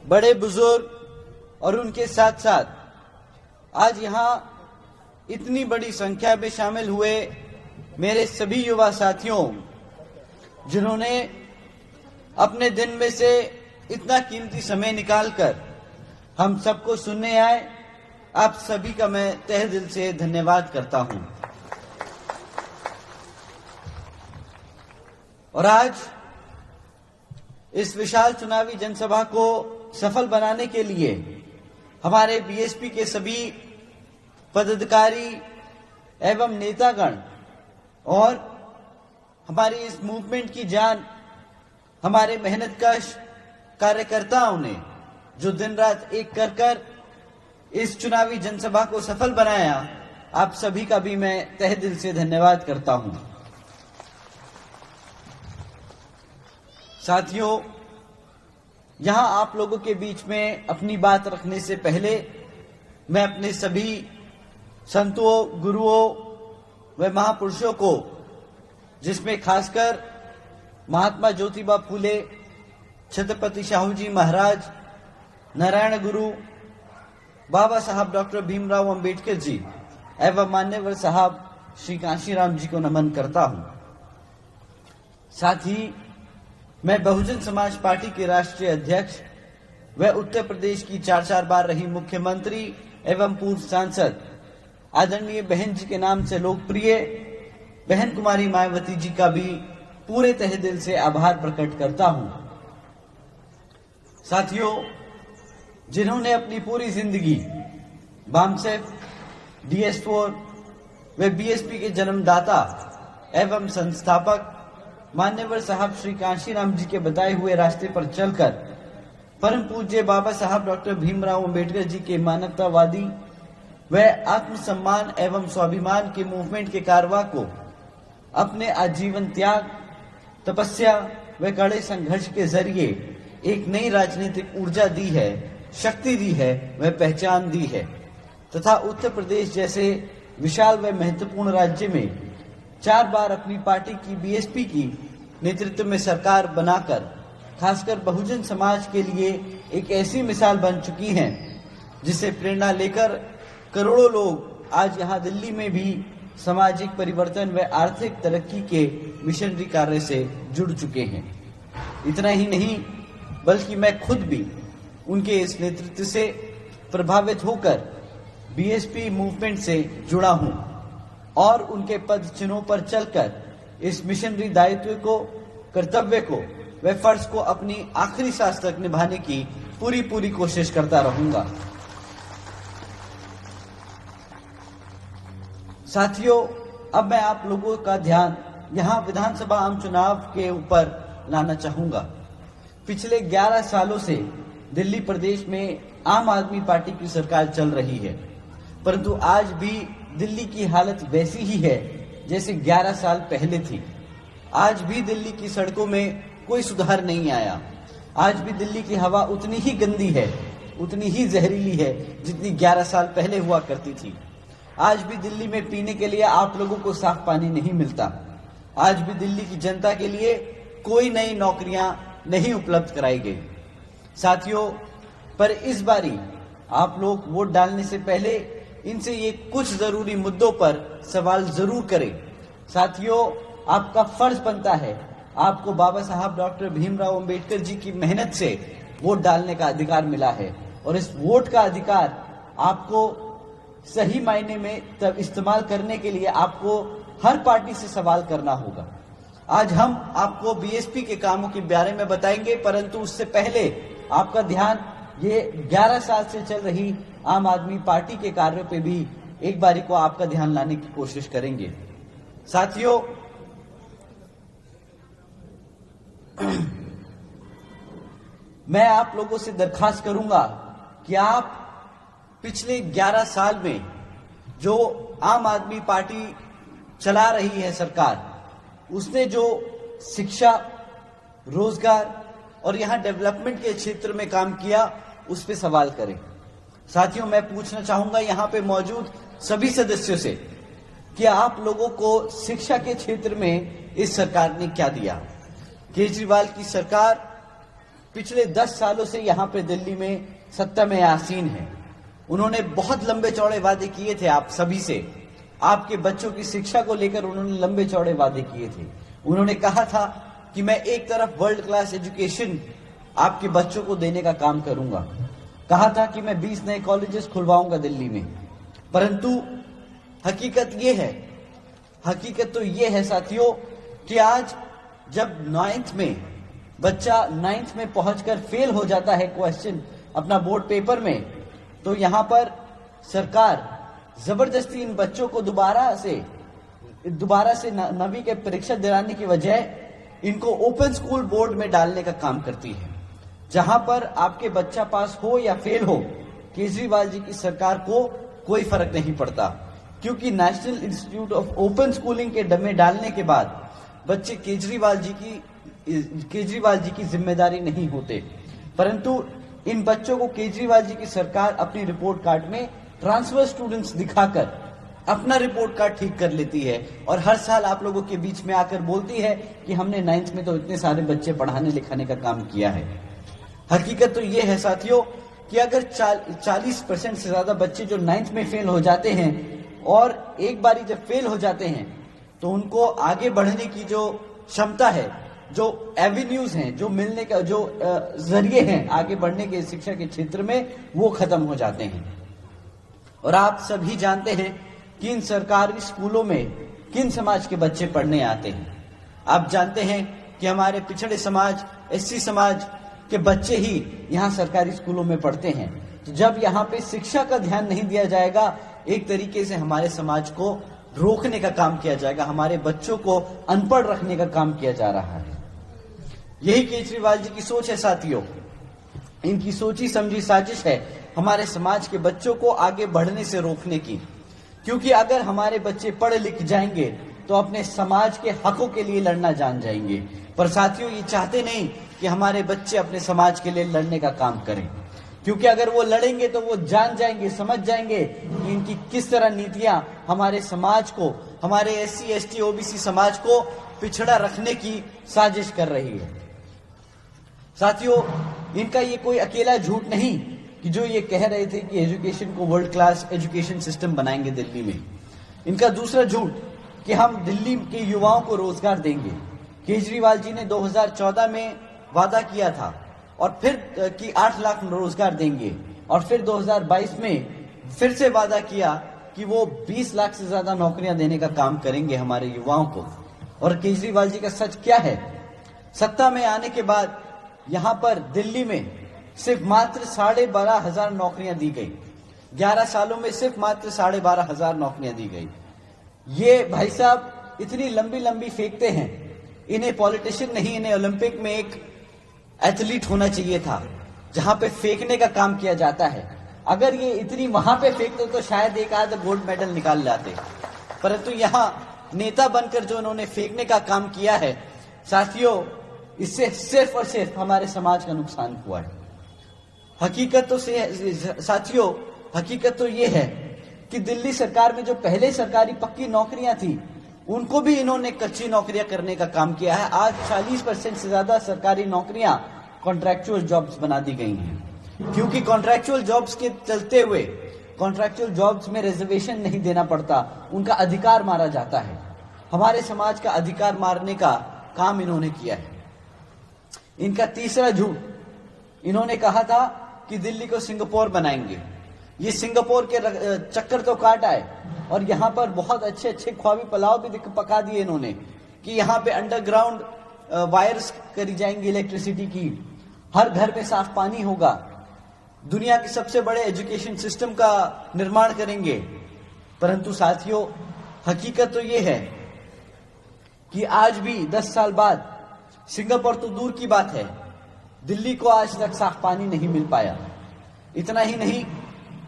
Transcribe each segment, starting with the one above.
बड़े बुजुर्ग और उनके साथ साथ आज यहाँ इतनी बड़ी संख्या में शामिल हुए मेरे सभी युवा साथियों, जिन्होंने अपने दिन में से इतना कीमती समय निकालकर हम सबको सुनने आए, आप सभी का मैं तहे दिल से धन्यवाद करता हूं। और आज इस विशाल चुनावी जनसभा को सफल बनाने के लिए हमारे बीएसपी के सभी पदाधिकारी एवं नेतागण और हमारी इस मूवमेंट की जान हमारे मेहनतकश कार्यकर्ताओं ने जो दिन रात एक कर इस चुनावी जनसभा को सफल बनाया, आप सभी का भी मैं तहे दिल से धन्यवाद करता हूं। साथियों, यहां आप लोगों के बीच में अपनी बात रखने से पहले मैं अपने सभी संतों, गुरुओं व महापुरुषों को, जिसमें खासकर महात्मा ज्योतिबा फूले, छत्रपति शाहू जी महाराज, नारायण गुरु, बाबा साहब डॉक्टर भीमराव अंबेडकर जी एवं मान्यवर साहब श्री कांशीराम जी को नमन करता हूं। साथ ही मैं बहुजन समाज पार्टी के राष्ट्रीय अध्यक्ष व उत्तर प्रदेश की 4 बार रही मुख्यमंत्री एवं पूर्व सांसद आदरणीय बहन जी के नाम से लोकप्रिय बहन कुमारी मायावती जी का भी पूरे तहे दिल से आभार प्रकट करता हूं। साथियों, जिन्होंने अपनी पूरी जिंदगी बामसेफ, DS4 व बीएसपी के जन्मदाता एवं संस्थापक मान्यवर साहब श्री कांशीराम जी के बताए हुए रास्ते पर चलकर परम पूज्य बाबा साहब डॉक्टर भीमराव अंबेडकर जी के मानवतावादी व आत्मसम्मान एवं स्वाभिमान के मूवमेंट के कारवा को अपने आजीवन त्याग, तपस्या व कड़े संघर्ष के जरिए एक नई राजनीतिक ऊर्जा दी है, शक्ति दी है व पहचान दी है तथा उत्तर प्रदेश जैसे विशाल व महत्वपूर्ण राज्य में 4 बार अपनी पार्टी की बीएसपी की नेतृत्व में सरकार बनाकर खासकर बहुजन समाज के लिए एक ऐसी मिसाल बन चुकी हैं, जिसे प्रेरणा लेकर करोड़ों लोग आज यहाँ दिल्ली में भी सामाजिक परिवर्तन व आर्थिक तरक्की के मिशनरी कार्य से जुड़ चुके हैं। इतना ही नहीं, बल्कि मैं खुद भी उनके इस नेतृत्व से प्रभावित होकर बीएसपी मूवमेंट से जुड़ा हूं और उनके पद चिन्हों पर चलकर इस मिशनरी दायित्व को, कर्तव्य को व फर्ज को अपनी आखिरी सांस तक निभाने की पूरी कोशिश करता रहूंगा। साथियों, अब मैं आप लोगों का ध्यान यहां विधानसभा आम चुनाव के ऊपर लाना चाहूंगा। पिछले 11 सालों से दिल्ली प्रदेश में आम आदमी पार्टी की सरकार चल रही है, परंतु आज भी दिल्ली की हालत वैसी ही है जैसे 11 साल पहले थी। आज भी दिल्ली की सड़कों में कोई सुधार नहीं आया। आज भी दिल्ली की हवा उतनी ही गंदी है, उतनी ही जहरीली है जितनी 11 साल पहले हुआ करती थी। आज भी दिल्ली में पीने के लिए आप लोगों को साफ पानी नहीं मिलता। आज भी दिल्ली की जनता के लिए कोई नई नौकरियां नहीं उपलब्ध कराई गई। साथियों, पर इस बारी आप लोग वोट डालने से पहले इनसे ये कुछ जरूरी मुद्दों पर सवाल जरूर करें। साथियों, आपका फर्ज बनता है, आपको बाबा साहब डॉक्टर भीमराव अंबेडकर जी की मेहनत से वोट डालने का अधिकार मिला है और इस वोट का अधिकार आपको सही मायने में तब इस्तेमाल करने के लिए आपको हर पार्टी से सवाल करना होगा। आज हम आपको बीएसपी के कामों के बारे में बताएंगे, परंतु उससे पहले आपका ध्यान ये 11 साल से चल रही आम आदमी पार्टी के कार्यों पे भी एक बारी को आपका ध्यान लाने की कोशिश करेंगे। साथियों, मैं आप लोगों से दरखास्त करूंगा कि आप पिछले 11 साल में जो आम आदमी पार्टी चला रही है सरकार, उसने जो शिक्षा, रोजगार और यहां डेवलपमेंट के क्षेत्र में काम किया, उस पे सवाल करें। साथियों, मैं पूछना चाहूंगा यहां पे मौजूद सभी सदस्यों से कि आप लोगों को शिक्षा के क्षेत्र में इस सरकार ने क्या दिया। केजरीवाल की सरकार पिछले 10 सालों से यहाँ पे दिल्ली में सत्ता में आसीन है। उन्होंने बहुत लंबे चौड़े वादे किए थे आप सभी से। आपके बच्चों की शिक्षा को लेकर उन्होंने लंबे चौड़े वादे किए थे। उन्होंने कहा था कि मैं एक तरफ वर्ल्ड क्लास एजुकेशन आपके बच्चों को देने का काम करूंगा, कहा था कि मैं 20 नए कॉलेजेस खुलवाऊंगा दिल्ली में। परंतु हकीकत तो ये है साथियों कि आज जब 9th में बच्चा 9th में पहुंचकर फेल हो जाता है क्वेश्चन अपना बोर्ड पेपर में, तो यहां पर सरकार जबरदस्ती इन बच्चों को दोबारा से नवी के परीक्षा दिलाने की बजाय इनको ओपन स्कूल बोर्ड में डालने का काम करती है, जहां पर आपके बच्चा पास हो या फेल हो, केजरीवाल जी की सरकार को कोई फर्क नहीं पड़ता। क्योंकि national institute of open schooling के डब्बे डालने के बाद बच्चे केजरीवाल जी की जिम्मेदारी नहीं होते, परंतु इन बच्चों को केजरीवाल जी की सरकार अपनी रिपोर्ट कार्ड में ट्रांसफर स्टूडेंट्स दिखाकर अपना रिपोर्ट कार्ड ठीक कर लेती है और हर साल आप लोगों के बीच में आकर बोलती है कि हमने 9th में तो इतने सारे बच्चे पढ़ाने लिखाने का काम किया है। हकीकत तो ये है साथियों कि अगर 40% से ज्यादा बच्चे जो 9th में फेल हो जाते हैं और एक बारी जब फेल हो जाते हैं तो उनको आगे बढ़ने की जो क्षमता है, जो एवेन्यूज हैं, जो मिलने का जो जरिए हैं आगे बढ़ने के शिक्षा के क्षेत्र में, वो खत्म हो जाते हैं। और आप सभी जानते हैं कि इन सरकारी स्कूलों में किन समाज के बच्चे पढ़ने आते हैं। आप जानते हैं कि हमारे पिछड़े समाज, एससी समाज के बच्चे ही यहाँ सरकारी स्कूलों में पढ़ते हैं। तो जब यहाँ पे शिक्षा का ध्यान नहीं दिया जाएगा, एक तरीके से हमारे समाज को रोकने का काम किया जाएगा, हमारे बच्चों को अनपढ़ रखने का काम किया जा रहा है। यही केजरीवाल जी की सोच है साथियों। इनकी सोची समझी साजिश है हमारे समाज के बच्चों को आगे बढ़ने से रोकने की। क्योंकि अगर हमारे बच्चे पढ़ लिख जाएंगे तो अपने समाज के हकों के लिए लड़ना जान जाएंगे। पर साथियों, ये चाहते नहीं कि हमारे बच्चे अपने समाज के लिए लड़ने का काम करें, क्योंकि अगर वो लड़ेंगे तो वो जान जाएंगे, समझ जाएंगे कि इनकी किस तरह नीतियां हमारे समाज को, हमारे एससी एसटी ओबीसी समाज को पिछड़ा रखने की साजिश कर रही है। साथियों, इनका ये कोई अकेला झूठ नहीं कि जो ये कह रहे थे कि एजुकेशन को वर्ल्ड क्लास एजुकेशन सिस्टम बनाएंगे दिल्ली में। इनका दूसरा झूठ कि हम दिल्ली के युवाओं को रोजगार देंगे। केजरीवाल जी ने 2014 में वादा किया था और फिर कि 8 लाख रोजगार देंगे, और फिर 2022 में फिर से वादा किया कि वो 20 लाख से ज्यादा नौकरियां देने का काम करेंगे हमारे युवाओं को। और केजरीवाल जी का सच क्या है? सत्ता में आने के बाद यहां पर दिल्ली में सिर्फ मात्र 12,500 नौकरियां दी गई। 11 सालों में सिर्फ मात्र 12,500 नौकरियां दी गई। ये भाई साहब इतनी लंबी लंबी फेंकते हैं। इन्हें पॉलिटिशियन नहीं, इन्हें ओलंपिक में एक एथलीट होना चाहिए था जहां पे फेंकने का काम किया जाता है। अगर ये इतनी वहां पे फेंकते तो शायद एक आध गोल्ड मेडल निकाल लाते, परंतु यहाँ नेता बनकर जो उन्होंने फेंकने का काम किया है साथियों, इससे सिर्फ और सिर्फ हमारे समाज का नुकसान हुआ है। हकीकत तो ये है कि दिल्ली सरकार में जो पहले सरकारी पक्की नौकरियां थी, उनको भी इन्होंने कच्ची नौकरियां करने का काम किया है। आज 40% से ज्यादा सरकारी नौकरियां कॉन्ट्रैक्चुअल जॉब्स बना दी गई हैं, क्योंकि कॉन्ट्रैक्चुअल जॉब्स के चलते हुए कॉन्ट्रैक्चुअल जॉब्स में रिजर्वेशन नहीं देना पड़ता, उनका अधिकार मारा जाता है। हमारे समाज का अधिकार मारने का काम इन्होंने किया है। इनका तीसरा झूठ, इन्होंने कहा था कि दिल्ली को सिंगापुर बनाएंगे। ये सिंगापुर के चक्कर तो काट आए और यहाँ पर बहुत अच्छे अच्छे ख्वाबी पुलाव भी पका दिए इन्होंने कि यहाँ पे अंडरग्राउंड वायर्स करी जाएंगी इलेक्ट्रिसिटी की, हर घर में साफ पानी होगा, दुनिया के सबसे बड़े एजुकेशन सिस्टम का निर्माण करेंगे। परंतु साथियों, हकीकत तो ये है कि आज भी 10 साल बाद, सिंगापुर तो दूर की बात है, दिल्ली को आज तक साफ पानी नहीं मिल पाया। इतना ही नहीं,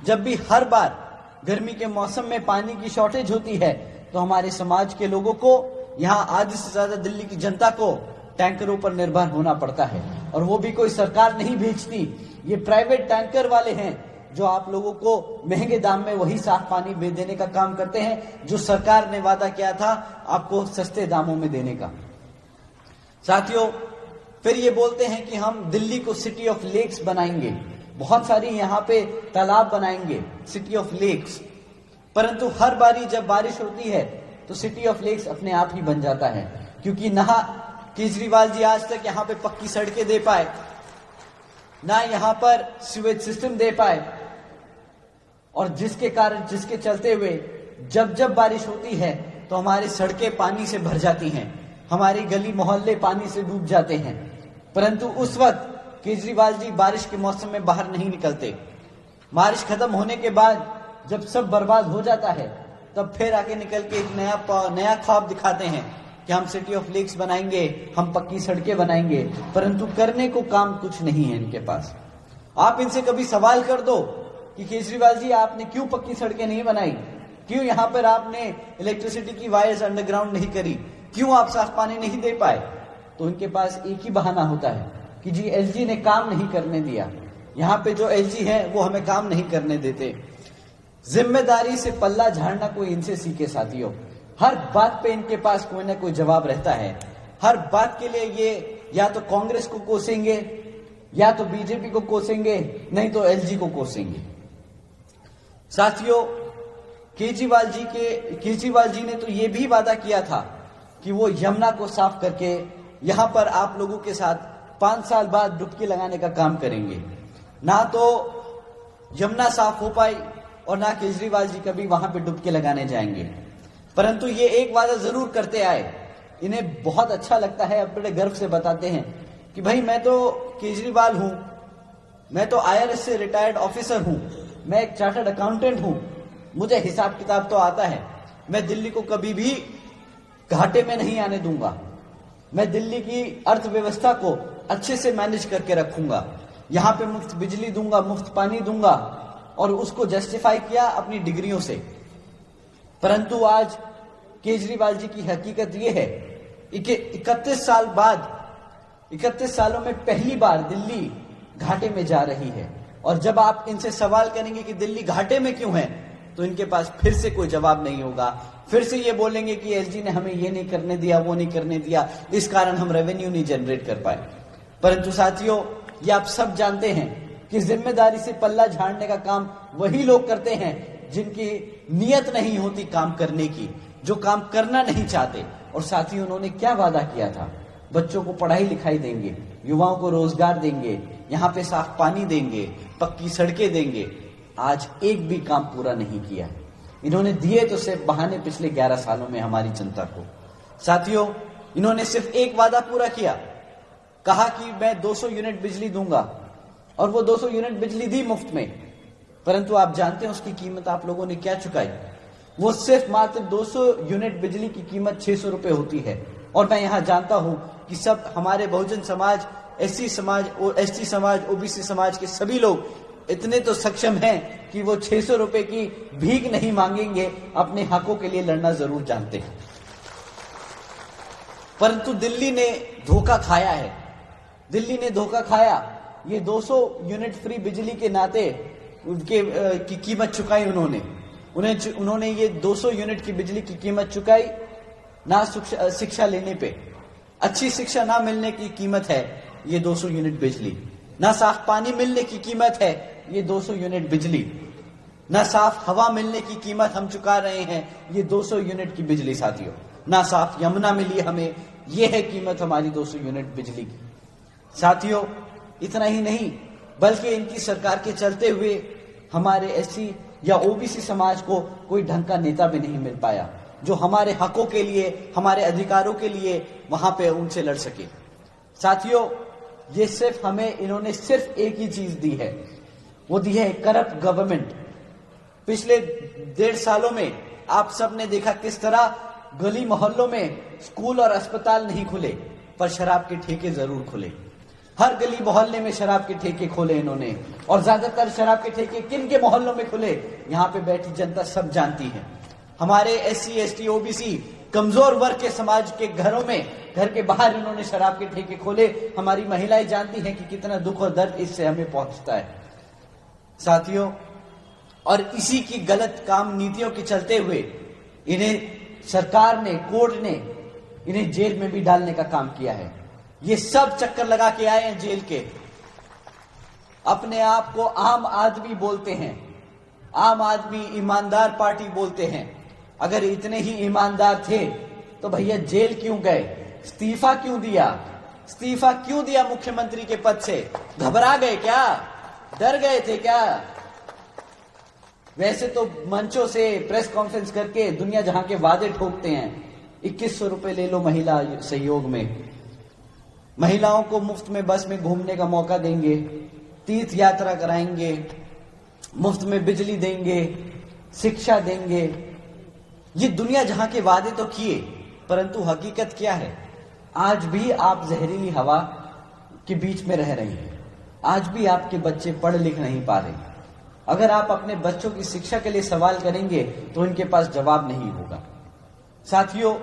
जब भी हर बार गर्मी के मौसम में पानी की शॉर्टेज होती है तो हमारे समाज के लोगों को, यहाँ आधे से ज्यादा दिल्ली की जनता को टैंकरों पर निर्भर होना पड़ता है, और वो भी कोई सरकार नहीं भेजती। ये प्राइवेट टैंकर वाले हैं जो आप लोगों को महंगे दाम में वही साफ पानी देने का काम करते हैं जो सरकार ने वादा किया था आपको सस्ते दामों में देने का। साथियों, फिर ये बोलते हैं कि हम दिल्ली को सिटी ऑफ लेक्स बनाएंगे, बहुत सारी यहाँ पे तालाब बनाएंगे, सिटी ऑफ लेक्स। परंतु हर बारी जब बारिश होती है तो सिटी ऑफ लेक्स अपने आप ही बन जाता है, क्योंकि ना केजरीवाल जी आज तक यहाँ पे पक्की सड़कें दे पाए, ना यहाँ पर सीवेज सिस्टम दे पाए, और जिसके चलते हुए जब जब बारिश होती है तो हमारी सड़कें पानी से भर जाती हैं, हमारी गली मोहल्ले पानी से डूब जाते हैं। परंतु उस वक्त केजरीवाल जी बारिश के मौसम में बाहर नहीं निकलते। बारिश खत्म होने के बाद जब सब बर्बाद हो जाता है तब फिर आके निकल के एक नया ख्वाब दिखाते हैं कि हम सिटी ऑफ लेक्स बनाएंगे, हम पक्की सड़कें बनाएंगे, परंतु करने को काम कुछ नहीं है इनके पास। आप इनसे कभी सवाल कर दो कि केजरीवाल जी आपने क्यों पक्की सड़कें नहीं बनाई, क्यों यहाँ पर आपने इलेक्ट्रिसिटी की वायर्स अंडरग्राउंड नहीं करी, क्यों आप साफ पानी नहीं दे पाए, तो इनके पास एक ही बहाना होता है कि जी एलजी ने काम नहीं करने दिया, यहाँ पे जो एलजी है वो हमें काम नहीं करने देते। जिम्मेदारी से पल्ला झाड़ना कोई इनसे सीखे साथियों। हर बात पे इनके पास कोई ना कोई जवाब रहता है। हर बात के लिए ये या तो कांग्रेस को कोसेंगे, या तो बीजेपी को कोसेंगे, नहीं तो एलजी को कोसेंगे। साथियों, केजरीवाल जी ने तो ये भी वादा किया था कि वो यमुना को साफ करके यहां पर आप लोगों के साथ 5 साल बाद डुबकी लगाने का काम करेंगे। ना तो यमुना साफ हो पाई और ना केजरीवाल जी कभी वहां पे डुबकी लगाने जाएंगे। परंतु ये एक वादा जरूर करते आए, इन्हें बहुत अच्छा लगता है, अपने गर्व से बताते हैं कि भाई मैं तो केजरीवाल हूं, मैं तो IRS से रिटायर्ड ऑफिसर हूं, मैं एक चार्टर्ड अकाउंटेंट हूं, मुझे हिसाब किताब तो आता है, मैं दिल्ली को कभी भी घाटे में नहीं आने दूंगा, मैं दिल्ली की अर्थव्यवस्था को अच्छे से मैनेज करके रखूंगा, यहां पे मुफ्त बिजली दूंगा, मुफ्त पानी दूंगा, और उसको जस्टिफाई किया अपनी डिग्रियों से। परंतु आज केजरीवाल जी की हकीकत यह है कि 31 साल बाद, 31 सालों में पहली बार दिल्ली घाटे में जा रही है। और जब आप इनसे सवाल करेंगे कि दिल्ली घाटे में क्यों है, तो इनके पास फिर से कोई जवाब नहीं होगा। फिर से ये बोलेंगे कि एलजी ने हमें ये नहीं करने दिया, वो नहीं करने दिया, इस कारण हम रेवेन्यू नहीं जनरेट कर पाए। परंतु साथियों, ये आप सब जानते हैं कि जिम्मेदारी से पल्ला झाड़ने का काम वही लोग करते हैं जिनकी नियत नहीं होती काम करने की, जो काम करना नहीं चाहते। और साथियों, उन्होंने क्या वादा किया था? बच्चों को पढ़ाई लिखाई देंगे, युवाओं को रोजगार देंगे, यहाँ पे साफ पानी देंगे, पक्की सड़कें देंगे। आज एक भी काम पूरा नहीं किया। इन्होंने दिए तो सिर्फ बहाने पिछले 11 सालों में हमारी जनता को। साथियों, इन्होंने सिर्फ एक वादा पूरा किया, कहा कि मैं 200 यूनिट बिजली दूंगा, और वो 200 यूनिट बिजली दी मुफ्त में। परंतु आप जानते हैं उसकी कीमत आप लोगों ने क्या चुकाई? वो सिर्फ मात्र 200 यूनिट बिजली की कीमत 600 रुपए होती है। और मैं यहां जानता हूं कि सब हमारे बहुजन समाज, SC समाज, ST समाज, OBC समाज के सभी लोग इतने तो सक्षम हैं कि वो 600 रुपए की भीख नहीं मांगेंगे, अपने हकों के लिए लड़ना जरूर जानते हैं। परंतु दिल्ली ने धोखा खाया है, दिल्ली ने धोखा खाया। ये 200 यूनिट फ्री बिजली के नाते उनके की कीमत चुकाई उन्होंने ये 200 यूनिट की बिजली की कीमत चुकाई। ना शिक्षा लेने पे, अच्छी शिक्षा ना मिलने की कीमत है ये 200 यूनिट बिजली, ना साफ पानी मिलने की कीमत है ये 200 यूनिट बिजली, ना साफ हवा मिलने की कीमत हम चुका रहे हैं ये 200 यूनिट की बिजली। साथियों, ना साफ यमुना मिली हमें, ये है कीमत हमारी 200 यूनिट बिजली की। साथियों, इतना ही नहीं बल्कि इनकी सरकार के चलते हुए हमारे SC या OBC समाज को कोई ढंग का नेता भी नहीं मिल पाया जो हमारे हकों के लिए, हमारे अधिकारों के लिए वहां पे उनसे लड़ सके। साथियों, ये सिर्फ हमें इन्होंने सिर्फ एक ही चीज दी है, वो दी है करप्ट गवर्नमेंट। पिछले 1.5 सालों में आप सब ने देखा किस तरह गली मोहल्लों में स्कूल और अस्पताल नहीं खुले, पर शराब के ठेके जरूर खुले। हर गली मोहल्ले में शराब के ठेके खोले इन्होंने, और ज्यादातर शराब के ठेके किन के मोहल्लों में खुले, यहाँ पे बैठी जनता सब जानती है। हमारे SC ST OBC कमजोर वर्ग के समाज के घरों में, घर के बाहर इन्होंने शराब के ठेके खोले। हमारी महिलाएं जानती हैं कि कितना दुख और दर्द इससे हमें पहुंचता है। साथियों, और इसी की गलत काम नीतियों के चलते हुए इन्हें सरकार ने, कोर्ट ने इन्हें जेल में भी डालने का काम किया है। ये सब चक्कर लगा के आए हैं जेल के। अपने आप को आम आदमी बोलते हैं, आम आदमी ईमानदार पार्टी बोलते हैं। अगर इतने ही ईमानदार थे तो भैया जेल क्यों गए? इस्तीफा क्यों दिया? इस्तीफा क्यों दिया मुख्यमंत्री के पद से? घबरा गए क्या? डर गए थे क्या? वैसे तो मंचों से प्रेस कॉन्फ्रेंस करके दुनिया जहां के वादे ठोकते हैं। 2100 रुपए ले लो महिला सहयोग में, महिलाओं को मुफ्त में बस में घूमने का मौका देंगे, तीर्थ यात्रा कराएंगे, मुफ्त में बिजली देंगे, शिक्षा देंगे। ये दुनिया जहां के वादे तो किए, परंतु हकीकत क्या है? आज भी आप जहरीली हवा के बीच में रह रहे हैं। आज भी आपके बच्चे पढ़ लिख नहीं पा रहे। अगर आप अपने बच्चों की शिक्षा के लिए सवाल करेंगे तो इनके पास जवाब नहीं होगा। साथियों,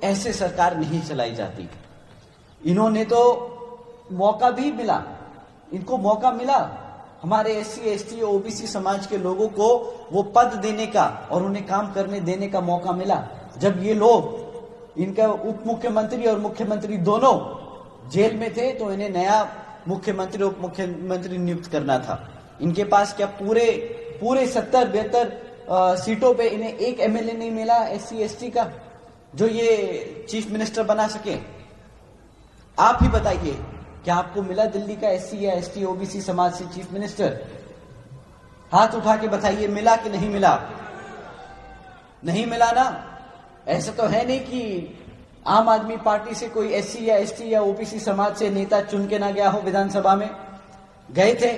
ऐसे सरकार नहीं चलाई जाती। इन्होंने तो मौका भी मिला, इनको मौका मिला हमारे SC ST OBC समाज के लोगों को वो पद देने का और उन्हें काम करने देने का मौका मिला। जब ये लोग, इनका उप मुख्यमंत्री और मुख्यमंत्री दोनों जेल में थे, तो इन्हें नया मुख्यमंत्री उप मुख्यमंत्री नियुक्त करना था। इनके पास क्या पूरे 70-72 सीटों पे इन्हें एक MLA नहीं मिला SC ST का जो ये चीफ मिनिस्टर बना सके? आप ही बताइए, क्या आपको मिला दिल्ली का SC या ST OBC समाज से चीफ मिनिस्टर? हाथ उठा के बताइए, मिला कि नहीं मिला? नहीं मिला ना। ऐसा तो है नहीं कि आम आदमी पार्टी से कोई SC या ST या OBC समाज से नेता चुन के ना गया हो विधानसभा में। गए थे।